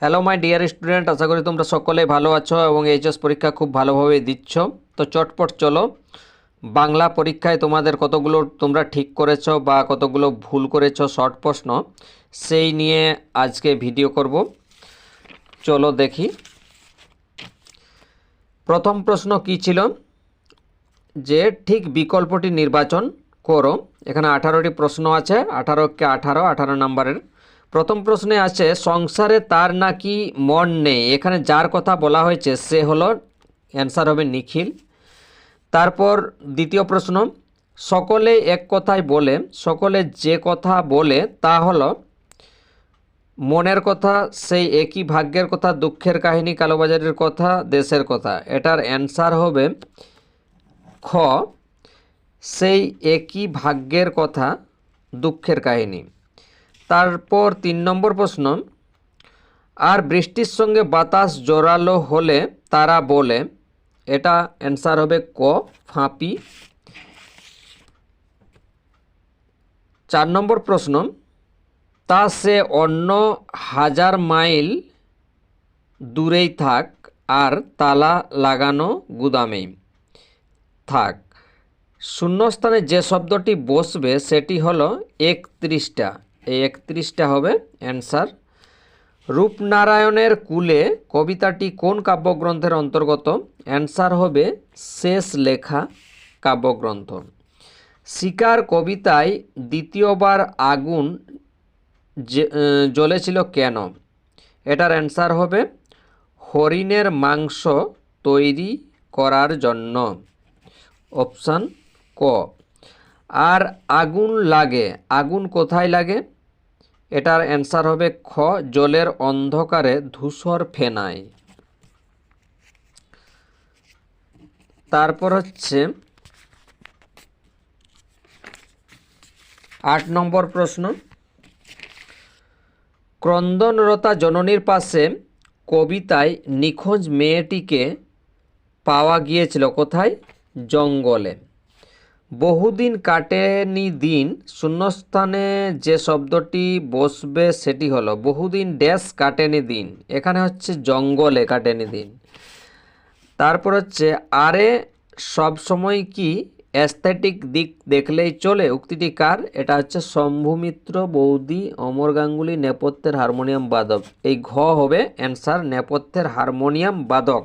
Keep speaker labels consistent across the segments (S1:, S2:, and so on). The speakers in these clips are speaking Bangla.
S1: হ্যালো মাই ডিয়ার স্টুডেন্ট, আশা করি তোমরা সকলেই ভালো আছো এবং এইচএস পরীক্ষা খুব ভালোভাবে দিচ্ছ। তো চটপট চলো, বাংলা পরীক্ষায় তোমাদের কতগুলো তোমরা ঠিক করেছো বা কতগুলো ভুল করেছো শর্ট প্রশ্ন, সেই নিয়ে আজকে ভিডিও করব। চলো দেখি। প্রথম প্রশ্ন কি ছিল, যে ঠিক বিকল্পটি নির্বাচন করো। এখানে 18টি প্রশ্ন আছে, 18কে 18 নাম্বারের। প্রথম প্রশ্নে আছে সংসারে তার নাকি মন নেই। এখানে যার কথা বলা হয়েছে সে হলো, অ্যান্সার হবে নিখিল। তারপর দ্বিতীয় প্রশ্ন, সকলে এক কথাই বলে, সকলে যে কথা বলে তা হলো মনের কথা, সেই একই ভাগ্যের কথা, দুঃখের কাহিনী, কালোবাজারের কথা, দেশের কথা। এটার অ্যান্সার হবে খ, সেই একই ভাগ্যের কথা, দুঃখের কাহিনী। তারপর 3 নম্বর প্রশ্ন, আর বৃষ্টির সঙ্গে বাতাস জোরালো হলে তারা বলে। এটা অ্যান্সার হবে ক, ফাঁপি। 4 নম্বর প্রশ্ন, তা সে অন্য 1000 মাইল দূরেই থাক আর তালা লাগানো গুদামেই থাক। শূন্যস্থানে যে শব্দটি বসবে সেটি হলো 31টা। এই 31টা হবে অ্যান্সার। রূপনারায়ণের কুলে কবিতাটি কোন কাব্যগ্রন্থের অন্তর্গত? অ্যান্সার হবে শেষ লেখা কাব্যগ্রন্থ। শিকার কবিতায় দ্বিতীয়বার আগুন জ্বলেছিল কেন? এটার অ্যান্সার হবে হরিণের মাংস তৈরি করার জন্য, অপশান ক। আর আগুন লাগে, আগুন কোথায় লাগে? এটার অ্যান্সার হবে খ, জলের অন্ধকারে ধূসর ফেনায়। তারপর হচ্ছে 8 নম্বর প্রশ্ন, ক্রন্দনরতা জননীর পাশে কবিতায় নিখোঁজ মেয়েটিকে পাওয়া গিয়েছিল কোথায়? জঙ্গলে। বহুদিন কাটেনি দিন, শূন্যস্থানে যে শব্দটি বসবে সেটি হলো বহুদিন ড্যাশ কাটেনি দিন। এখানে হচ্ছে জঙ্গলে কাটেনি দিন। তারপর হচ্ছে আরে সবসময় কি অ্যাস্থেটিক দিক দেখলেই চলে, উক্তিটি কার? এটা হচ্ছে শম্ভুমিত্র বৌদি অমর গাঙ্গুলি নেপথ্যের হারমোনিয়াম বাদক। এই ঘ হবে অ্যান্সার, নেপথ্যের হারমোনিয়াম বাদক।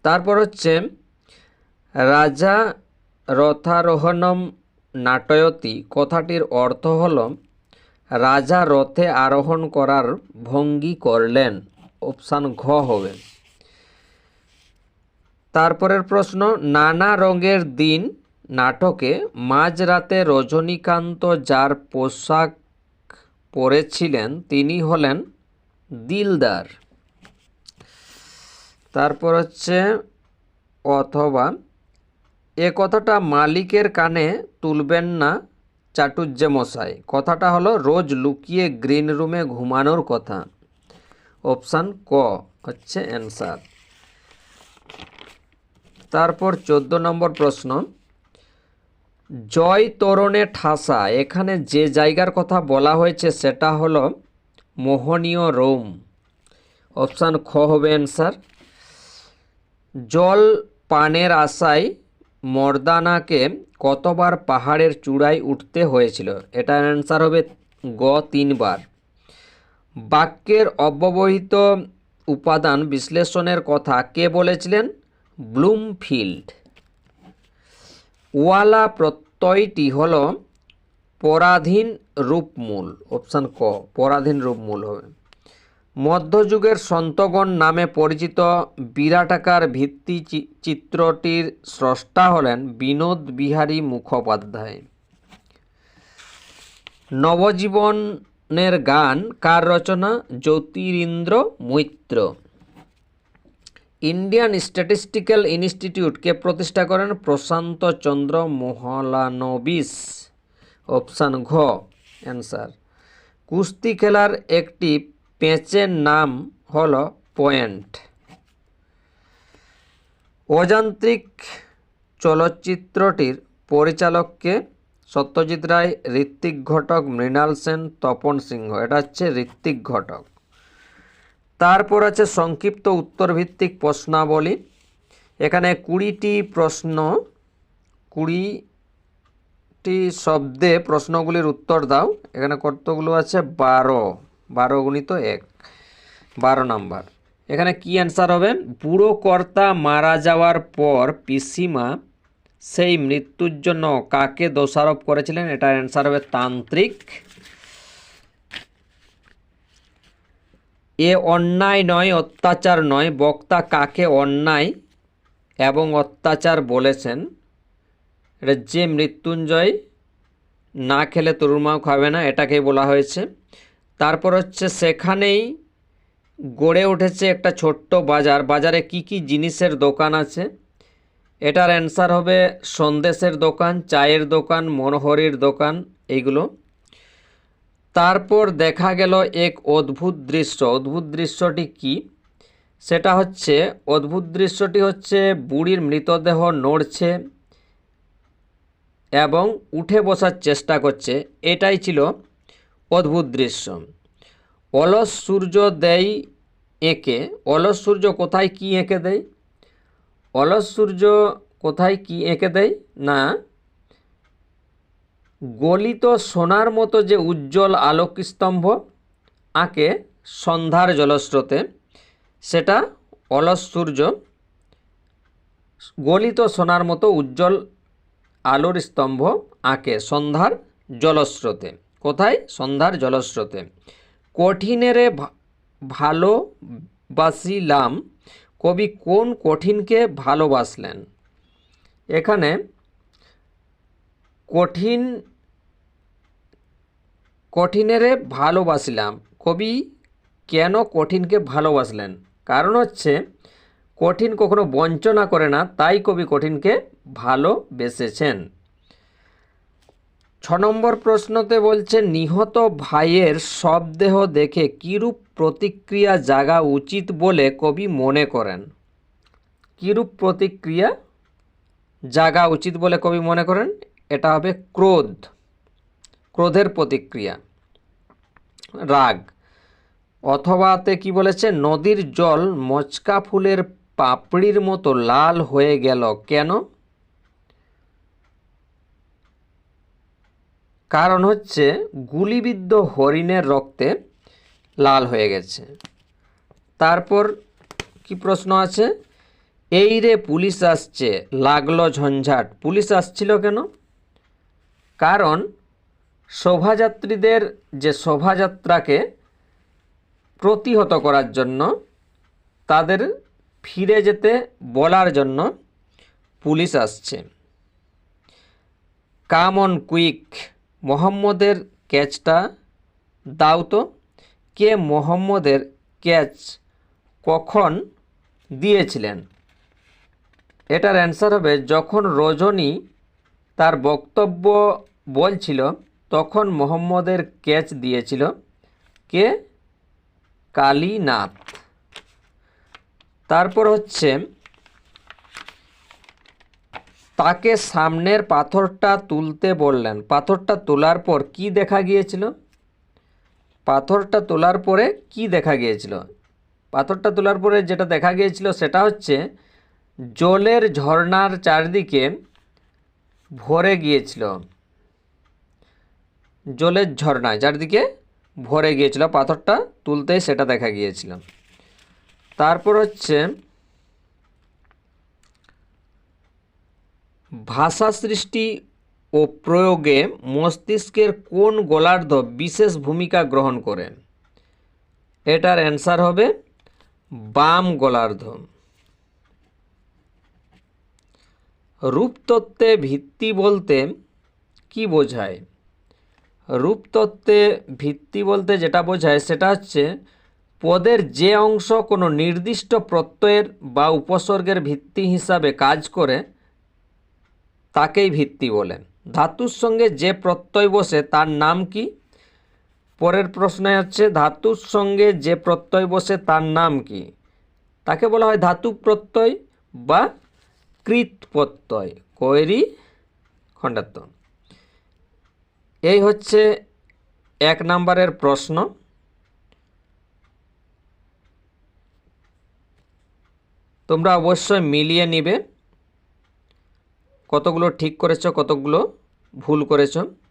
S1: তারপর হচ্ছে রাজা রথারোহণম নাটয়তি কথাটির অর্থ হল রাজা রথে আরোহণ করার ভঙ্গি করলেন, অপশান ঘ হবে। তারপরের প্রশ্ন, নানা রঙের দিন নাটকে মাঝরাতে রজনীকান্ত যার পোশাক পরেছিলেন তিনি হলেন দিলদার। তারপর হচ্ছে অথবা এ কথাটা মালিকের কানে তুলবেন না চাটুজ্জেমশাই। কথাটা হলো রোজ লুকিয়ে গ্রিন রুমে ঘুমানোর কথা, অপশান ক হচ্ছে অ্যান্সার। তারপর 14 নম্বর প্রশ্ন, জয় তোরণে ঠাসা। এখানে যে জায়গার কথা বলা হয়েছে সেটা হলো মোহনীয় রোম, অপশান খ হবে অ্যান্সার। জল পানের আশায় মর্দানাকে কতবার পাহাড়ের চূড়ায় উঠতে হয়েছিল? এটার অ্যান্সার হবে গ, 3 বার। বাক্যের অব্যবহিত উপাদান বিশ্লেষণের কথা কে বলেছিলেন? ব্লুমফিল্ড। ওয়ালা প্রত্যয়টি হল পরাধীন রূপমূল, অপশান ক, পরাধীন রূপমূল হবে। মধ্যযুগের সন্তগণ নামে পরিচিত বিরাটাকার ভিত্তি চিত্রটির স্রষ্টা হলেন বিনোদ বিহারী মুখোপাধ্যায়। নবজীবনের গান কার রচনা? জ্যোতিরিন্দ্র মৈত্র। ইন্ডিয়ান স্ট্যাটিস্টিক্যাল ইনস্টিটিউটকে প্রতিষ্ঠা করেন প্রশান্ত চন্দ্র মহলানবিশ, অপশান ঘ অ্যান্সার। কুস্তি খেলার একটি পেঁচের নাম হল পয়েন্ট। অযান্ত্রিক চলচ্চিত্রটির পরিচালককে? সত্যজিৎ রায়, ঋত্বিক ঘটক, মৃণাল সেন, তপন সিংহ। এটা হচ্ছে ঋত্বিক ঘটক। তারপর আছে সংক্ষিপ্ত উত্তরভিত্তিক প্রশ্নাবলী। এখানে 20টি প্রশ্ন, 20টি শব্দে প্রশ্নগুলির উত্তর দাও। এখানে কতগুলো আছে? 12, 12 গুণিত 1, 12 নাম্বার। এখানে কি অ্যান্সার হবে? বুড়ো কর্তা মারা যাওয়ার পর পিসিমা সেই মৃত্যুর জন্য কাকে দোষারোপ করেছিলেন? এটার অ্যান্সার হবে তান্ত্রিক। এ অন্যায় নয়, অত্যাচার নয়, বক্তা কাকে অন্যায় এবং অত্যাচার বলেছেন? এটা যে মৃত্যুঞ্জয় না খেলে তরুমাও খাবে না, এটাকেই বলা হয়েছে। তারপর হচ্ছে সেখানেই গড়ে উঠেছে একটা ছোট্ট বাজার, বাজারে কি কি জিনিসের দোকান আছে? এটার অ্যান্সার হবে সন্দেশের দোকান, চায়ের দোকান, মনোহরির দোকান, এইগুলো। তারপর দেখা গেল এক অদ্ভুত দৃশ্য। অদ্ভুত দৃশ্যটি কি? সেটা হচ্ছে, অদ্ভুত দৃশ্যটি হচ্ছে বুড়ির মৃতদেহ নড়ছে এবং উঠে বসার চেষ্টা করছে, এটাই ছিল অদ্ভুত দৃশ্য। অলস সূর্য দেয় এঁকে। অলস সূর্য কোথায় কি এঁকে দেয়? অলস সূর্য কোথায় কি এঁকে দেয়? না, গলিত সোনার মতো যে উজ্জ্বল আলোকস্তম্ভ আঁকে সন্ধ্যার জলস্রোতে, সেটা অলস সূর্য গলিত সোনার মতো উজ্জ্বল আলোর স্তম্ভ আঁকে সন্ধ্যার জলস্রোতে। কোথায়? সন্ধ্যার জলস্রোতে। কঠিনেরে ভালোবাসিলাম। কবি কোন কঠিনকে ভালোবাসলেন? এখানে কঠিনেরে ভালোবাসিলাম, কবি কেন কঠিনকে ভালোবাসলেন? কারণ হচ্ছে কঠিন কখনো বঞ্চনা করে না, তাই কবি কঠিনকে ভালোবেসেছেন। 6 নম্বর প্রশ্নতে বলছে, নিহত ভাইয়ের শবদেহ দেখে কিরূপ প্রতিক্রিয়া জাগা উচিত বলে কবি মনে করেন? কিরূপ প্রতিক্রিয়া জাগা উচিত বলে কবি মনে করেন? এটা হবে ক্রোধ, ক্রোধের প্রতিক্রিয়া, রাগ। অথবাতে কি বলেছে? নদীর জল মচকা ফুলের পাপড়ির মতো লাল হয়ে গেল কেন? কারণ হচ্ছে গুলিবিদ্ধ হরিণের রক্তে লাল হয়ে গেছে। তারপর কি প্রশ্ন আছে? এই রে পুলিশ আসছে, লাগলো ঝঞ্ঝাট। পুলিশ আসছিল কেন? কারণ শোভাযাত্রীদের যে শোভাযাত্রাকে প্রতিহত করার জন্য, তাদের ফিরে যেতে বলার জন্য পুলিশ আসছে। কাম অন কুইক, মোহাম্মদের ক্যাচটা দাও তো। কে মোহাম্মদের ক্যাচ কখন দিয়েছিলেন? এটার অ্যান্সার হবে যখন রজনী তার বক্তব্য বলছিল তখন মোহাম্মদের ক্যাচ দিয়েছিল কে? কালীনাথ। তারপর হচ্ছে, তাকে সামনের পাথরটা তুলতে বললেন। পাথরটা তোলার পর কি দেখা গিয়েছিল? পাথরটা তোলার পরে কি দেখা গিয়েছিল? পাথরটা তোলার পরে যেটা দেখা গিয়েছিল সেটা হচ্ছে জলের ঝর্ণার চারদিকে ভরে গিয়েছিল, জলের ঝর্ণায় চারদিকে ভরে গিয়েছিল, পাথরটা তুলতেই সেটা দেখা গিয়েছিল। তারপর হচ্ছে, ভাষা সৃষ্টি ও প্রয়োগে মস্তিষ্কের কোন গোলার্ধ বিশেষ ভূমিকা গ্রহণ করে? এটার অ্যান্সার হবে বাম গোলার্ধ। রূপতত্ত্বে ভিত্তি বলতে কি বোঝায়? রূপতত্ত্বে ভিত্তি বলতে যেটা বোঝায় সেটা হচ্ছে পদের যে অংশ কোনো নির্দিষ্ট প্রত্যয়ের বা উপসর্গের ভিত্তি হিসাবে কাজ করে তাকেই ভিত্তি বলে। ধাতুর সঙ্গে যে প্রত্যয় বসে তার নাম কি? পরের প্রশ্নে হচ্ছে ধাতুর সঙ্গে যে প্রত্যয় বসে তার নাম কি? তাকে বলা হয় ধাতু প্রত্যয় বা কৃত প্রত্যয়, কৈরি খণ্ডাত্ব। এই হচ্ছে 1 নম্বরের প্রশ্ন। তোমরা অবশ্যই মিলিয়ে নিবে কতগুলো ঠিক করেছো কতগুলো ভুল করেছো।